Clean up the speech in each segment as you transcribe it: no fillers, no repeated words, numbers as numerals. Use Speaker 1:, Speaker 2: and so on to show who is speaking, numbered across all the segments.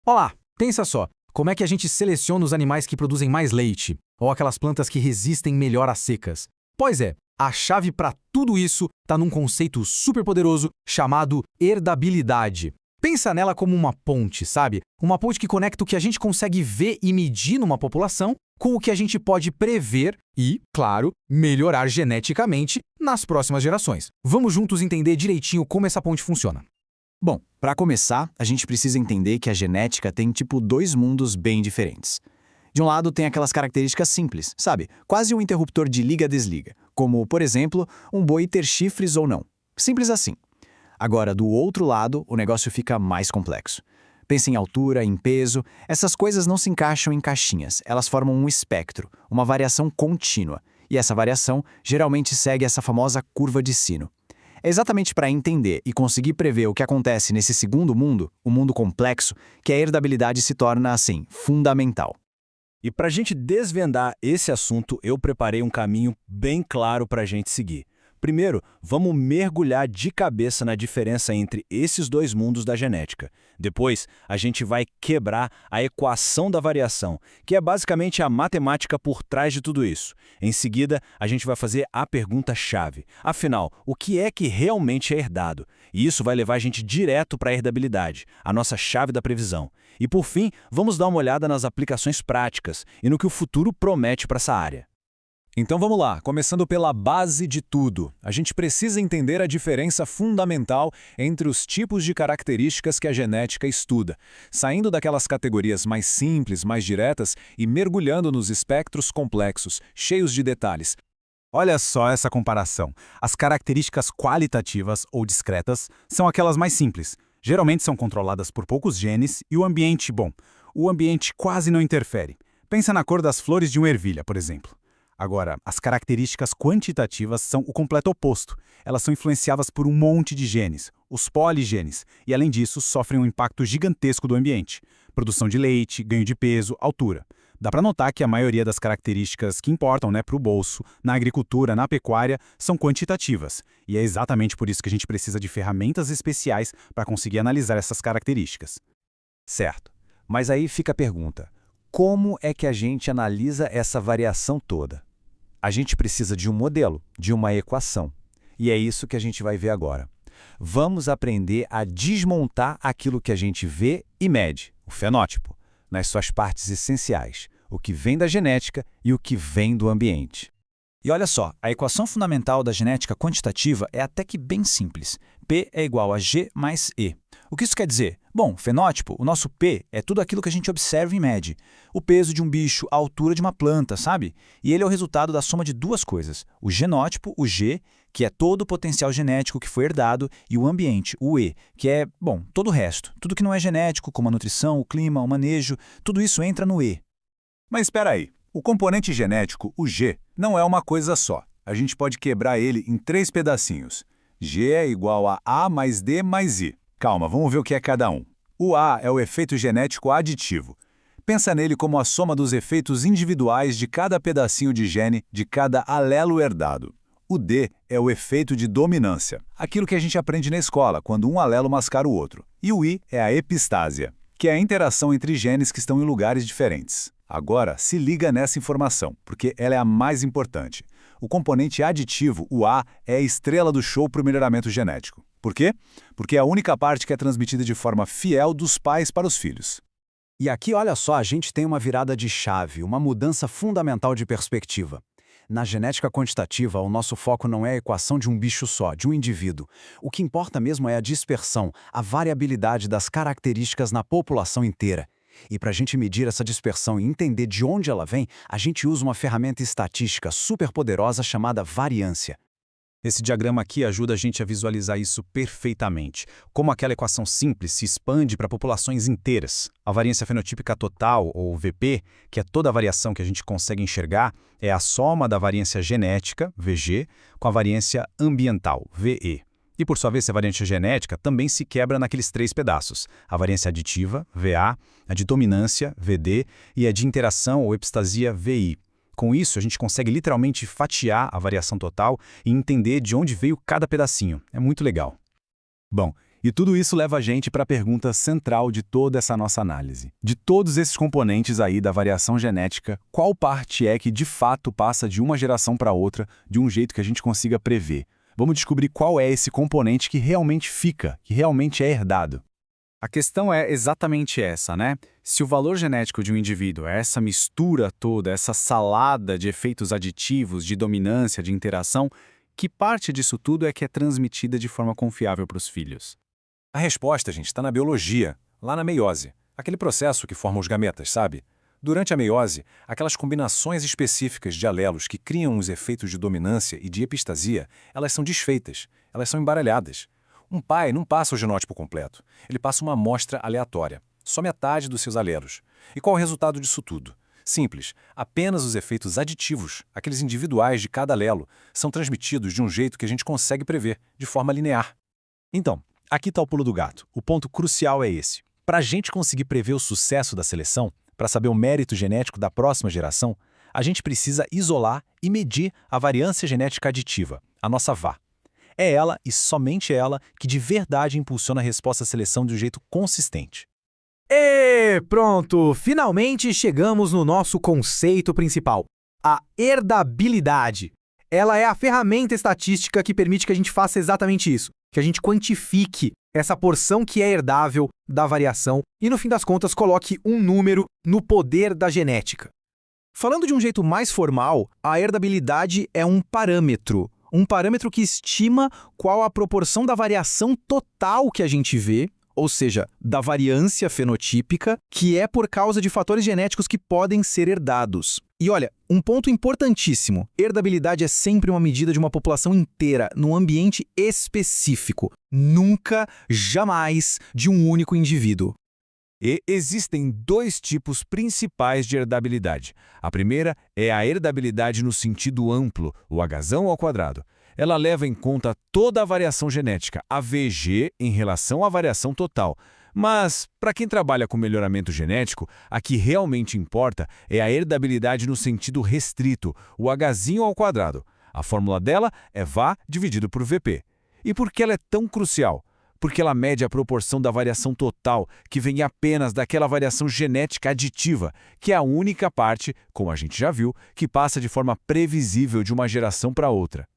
Speaker 1: Olá, pensa só, como é que a gente seleciona os animais que produzem mais leite? Ou aquelas plantas que resistem melhor às secas? Pois é, a chave para tudo isso está num conceito super poderoso chamado herdabilidade. Pensa nela como uma ponte, sabe? Uma ponte que conecta o que a gente consegue ver e medir numa população com o que a gente pode prever e, claro, melhorar geneticamente nas próximas gerações. Vamos juntos entender direitinho como essa ponte funciona.
Speaker 2: Bom, para começar, a gente precisa entender que a genética tem dois mundos bem diferentes. De um lado tem aquelas características simples, sabe? Quase um interruptor de liga-desliga, como, por exemplo, um boi ter chifres ou não. Simples assim. Agora, do outro lado, o negócio fica mais complexo. Pensa em altura, em peso, essas coisas não se encaixam em caixinhas, elas formam um espectro, uma variação contínua. E essa variação geralmente segue essa famosa curva de sino. É exatamente para entender e conseguir prever o que acontece nesse segundo mundo, o mundo complexo, que a herdabilidade se torna, assim, fundamental.
Speaker 3: E para a gente desvendar esse assunto, eu preparei um caminho bem claro para a gente seguir. Primeiro, vamos mergulhar de cabeça na diferença entre esses dois mundos da genética. Depois, a gente vai quebrar a equação da variação, que é basicamente a matemática por trás de tudo isso. Em seguida, a gente vai fazer a pergunta-chave. Afinal, o que é que realmente é herdado? E isso vai levar a gente direto para a herdabilidade, a nossa chave da previsão. E por fim, vamos dar uma olhada nas aplicações práticas e no que o futuro promete para essa área.
Speaker 4: Então vamos lá, começando pela base de tudo. A gente precisa entender a diferença fundamental entre os tipos de características que a genética estuda, saindo daquelas categorias mais simples, mais diretas e mergulhando nos espectros complexos, cheios de detalhes.
Speaker 5: Olha só essa comparação. As características qualitativas ou discretas são aquelas mais simples. Geralmente são controladas por poucos genes e o ambiente, bom, o ambiente quase não interfere. Pensa na cor das flores de uma ervilha, por exemplo. Agora, as características quantitativas são o completo oposto. Elas são influenciadas por um monte de genes, os poligenes, e além disso sofrem um impacto gigantesco do ambiente. Produção de leite, ganho de peso, altura. Dá para notar que a maioria das características que importam para o bolso, na agricultura, na pecuária, são quantitativas. E é exatamente por isso que a gente precisa de ferramentas especiais para conseguir analisar essas características.
Speaker 3: Certo. Mas aí fica a pergunta: como é que a gente analisa essa variação toda? A gente precisa de um modelo, de uma equação. E é isso que a gente vai ver agora. Vamos aprender a desmontar aquilo que a gente vê e mede, o fenótipo, nas suas partes essenciais, o que vem da genética e o que vem do ambiente.
Speaker 2: E olha só, a equação fundamental da genética quantitativa é até que bem simples. P é igual a G mais E. O que isso quer dizer? Bom, fenótipo, o nosso P é tudo aquilo que a gente observa e mede. O peso de um bicho, a altura de uma planta, sabe? E ele é o resultado da soma de duas coisas. O genótipo, o G, que é todo o potencial genético que foi herdado, e o ambiente, o E, que é, bom, todo o resto. Tudo que não é genético, como a nutrição, o clima, o manejo, tudo isso entra no E.
Speaker 5: Mas espera aí, o componente genético, o G, não é uma coisa só. A gente pode quebrar ele em 3 pedacinhos. G é igual a A mais D mais I. Calma, vamos ver o que é cada um. O A é o efeito genético aditivo. Pensa nele como a soma dos efeitos individuais de cada pedacinho de gene, de cada alelo herdado. O D é o efeito de dominância, aquilo que a gente aprende na escola, quando um alelo mascara o outro. E o I é a epistásia, que é a interação entre genes que estão em lugares diferentes. Agora, se liga nessa informação, porque ela é a mais importante. O componente aditivo, o A, é a estrela do show para o melhoramento genético. Por quê? Porque é a única parte que é transmitida de forma fiel dos pais para os filhos.
Speaker 1: E aqui, olha só, a gente tem uma virada de chave, uma mudança fundamental de perspectiva. Na genética quantitativa, o nosso foco não é a equação de um bicho só, de um indivíduo. O que importa mesmo é a dispersão, a variabilidade das características na população inteira. E para a gente medir essa dispersão e entender de onde ela vem, a gente usa uma ferramenta estatística super poderosa chamada variância.
Speaker 4: Esse diagrama aqui ajuda a gente a visualizar isso perfeitamente. Como aquela equação simples se expande para populações inteiras. A variância fenotípica total, ou VP, que é toda a variação que a gente consegue enxergar, é a soma da variância genética, VG, com a variância ambiental, VE. E por sua vez, a variância genética também se quebra naqueles 3 pedaços. A variância aditiva, VA, a de dominância, VD, e a de interação ou epistasia, VI. Com isso, a gente consegue literalmente fatiar a variação total e entender de onde veio cada pedacinho. É muito legal.
Speaker 5: Bom, E tudo isso leva a gente para a pergunta central de toda essa nossa análise. De todos esses componentes aí da variação genética, qual parte é que de fato passa de uma geração para outra de um jeito que a gente consiga prever? Vamos descobrir qual é esse componente que realmente fica, que realmente é herdado.
Speaker 2: A questão é exatamente essa, né? Se o valor genético de um indivíduo é essa mistura toda, essa salada de efeitos aditivos, de dominância, de interação, que parte disso tudo é que é transmitida de forma confiável para os filhos?
Speaker 5: A resposta, gente, está na biologia, lá na meiose. Aquele processo que forma os gametas, sabe? Durante a meiose, aquelas combinações específicas de alelos que criam os efeitos de dominância e de epistasia, elas são desfeitas, elas são embaralhadas. Um pai não passa o genótipo completo, ele passa uma amostra aleatória, só metade dos seus alelos. E qual é o resultado disso tudo? Simples, apenas os efeitos aditivos, aqueles individuais de cada alelo, são transmitidos de um jeito que a gente consegue prever, de forma linear.
Speaker 4: Então, aqui está o pulo do gato. O ponto crucial é esse. Para a gente conseguir prever o sucesso da seleção, para saber o mérito genético da próxima geração, a gente precisa isolar e medir a variância genética aditiva, a nossa VA. É ela e somente ela que de verdade impulsiona a resposta à seleção de um jeito consistente.
Speaker 1: E pronto! Finalmente chegamos no nosso conceito principal, a herdabilidade. Ela é a ferramenta estatística que permite que a gente faça exatamente isso, que a gente quantifique essa porção que é herdável da variação e, no fim das contas, coloque um número no poder da genética. Falando de um jeito mais formal, a herdabilidade é um parâmetro que estima qual a proporção da variação total que a gente vê, ou seja, da variância fenotípica, que é por causa de fatores genéticos que podem ser herdados. E olha, um ponto importantíssimo, herdabilidade é sempre uma medida de uma população inteira, num ambiente específico, nunca, jamais, de um único indivíduo.
Speaker 3: E existem dois tipos principais de herdabilidade. A primeira é a herdabilidade no sentido amplo, o Hzão ao quadrado. Ela leva em conta toda a variação genética, a VG, em relação à variação total. Mas, para quem trabalha com melhoramento genético, a que realmente importa é a herdabilidade no sentido restrito, o Hzinho ao quadrado. A fórmula dela é VA dividido por VP. E por que ela é tão crucial? Porque ela mede a proporção da variação total, que vem apenas daquela variação genética aditiva, que é a única parte, como a gente já viu, que passa de forma previsível de uma geração para outra.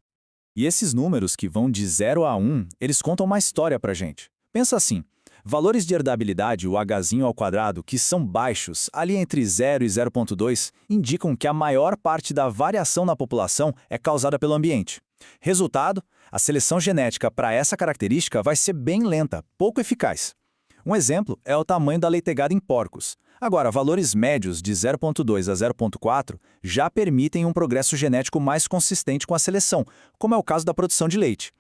Speaker 2: E esses números que vão de 0 a 1, eles contam uma história pra gente. Pensa assim, valores de herdabilidade, o Hzinho ao quadrado, que são baixos, ali entre 0 e 0,2, indicam que a maior parte da variação na população é causada pelo ambiente. Resultado, a seleção genética para essa característica vai ser bem lenta, pouco eficaz. Um exemplo é o tamanho da leitegada em porcos. Agora, valores médios de 0,2 a 0,4 já permitem um progresso genético mais consistente com a seleção, como é o caso da produção de leite.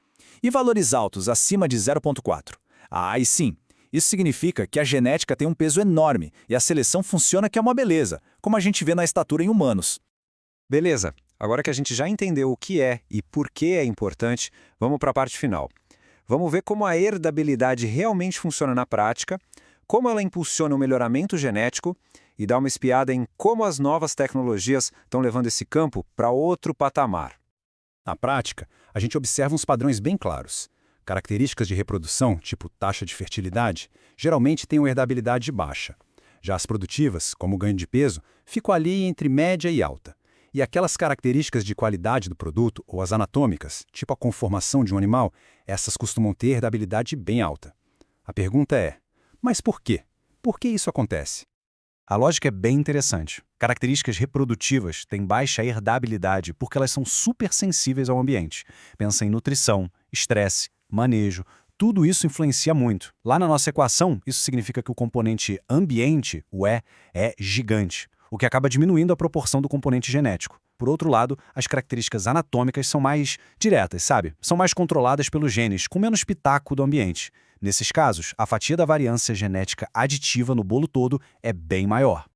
Speaker 2: E valores altos acima de 0,4? Aí sim, isso significa que a genética tem um peso enorme e a seleção funciona que é uma beleza, como a gente vê na estatura em humanos.
Speaker 3: Beleza, agora que a gente já entendeu o que é e por que é importante, vamos para a parte final. Vamos ver como a herdabilidade realmente funciona na prática, como ela impulsiona o melhoramento genético e dá uma espiada em como as novas tecnologias estão levando esse campo para outro patamar.
Speaker 4: Na prática, a gente observa uns padrões bem claros. Características de reprodução, tipo taxa de fertilidade, geralmente têm uma herdabilidade baixa. Já as produtivas, como o ganho de peso, ficam ali entre média e alta. E aquelas características de qualidade do produto, ou as anatômicas, tipo a conformação de um animal, essas costumam ter herdabilidade bem alta. A pergunta é, mas por quê? Por que isso acontece?
Speaker 1: A lógica é bem interessante. Características reprodutivas têm baixa herdabilidade porque elas são super sensíveis ao ambiente. Pensa em nutrição, estresse, manejo, tudo isso influencia muito. Lá na nossa equação, isso significa que o componente ambiente, o E, é gigante, o que acaba diminuindo a proporção do componente genético. Por outro lado, as características anatômicas são mais diretas, sabe? São mais controladas pelos genes, com menos pitaco do ambiente. Nesses casos, a fatia da variância genética aditiva no bolo todo é bem maior.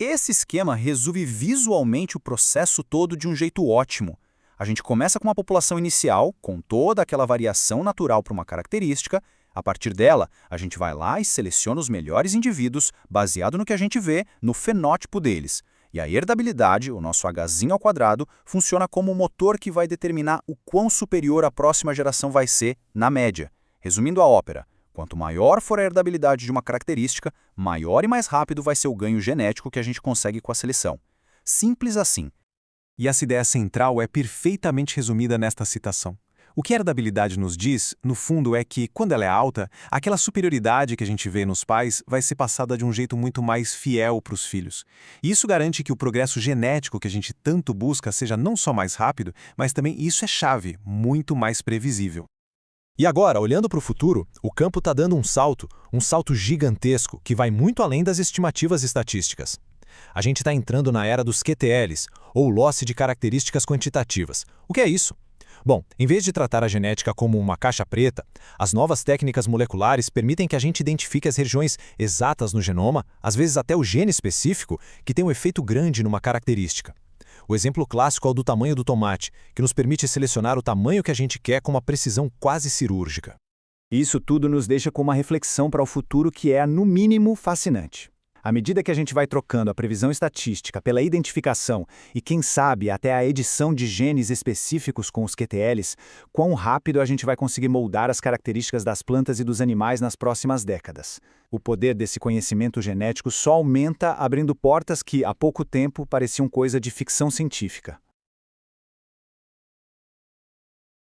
Speaker 1: Esse esquema resolve visualmente o processo todo de um jeito ótimo. A gente começa com uma população inicial, com toda aquela variação natural para uma característica. A partir dela, a gente vai lá e seleciona os melhores indivíduos, baseado no que a gente vê no fenótipo deles. E a herdabilidade, o nosso Hzinho ao quadrado, funciona como um motor que vai determinar o quão superior a próxima geração vai ser, na média. Resumindo a ópera,
Speaker 3: Quanto maior for a herdabilidade de uma característica, maior e mais rápido vai ser o ganho genético que a gente consegue com a seleção. Simples assim.
Speaker 6: E essa ideia central é perfeitamente resumida nesta citação. O que a herdabilidade nos diz, no fundo, é que, quando ela é alta, aquela superioridade que a gente vê nos pais vai ser passada de um jeito muito mais fiel para os filhos. E isso garante que o progresso genético que a gente tanto busca seja não só mais rápido, mas também, isso é chave, muito mais previsível.
Speaker 1: E agora, olhando para o futuro, o campo está dando um salto gigantesco, que vai muito além das estimativas estatísticas. A gente está entrando na era dos QTLs, ou loss de características quantitativas. O que é isso? Bom, em vez de tratar a genética como uma caixa preta, as novas técnicas moleculares permitem que a gente identifique as regiões exatas no genoma, às vezes até o gene específico, que tem um efeito grande numa característica. O exemplo clássico é o do tamanho do tomate, que nos permite selecionar o tamanho que a gente quer com uma precisão quase cirúrgica.
Speaker 2: Isso tudo nos deixa com uma reflexão para o futuro que é, no mínimo, fascinante. À medida que a gente vai trocando a previsão estatística pela identificação e, quem sabe, até a edição de genes específicos com os QTLs, quão rápido a gente vai conseguir moldar as características das plantas e dos animais nas próximas décadas. O poder desse conhecimento genético só aumenta abrindo portas que, há pouco tempo, pareciam coisa de ficção científica.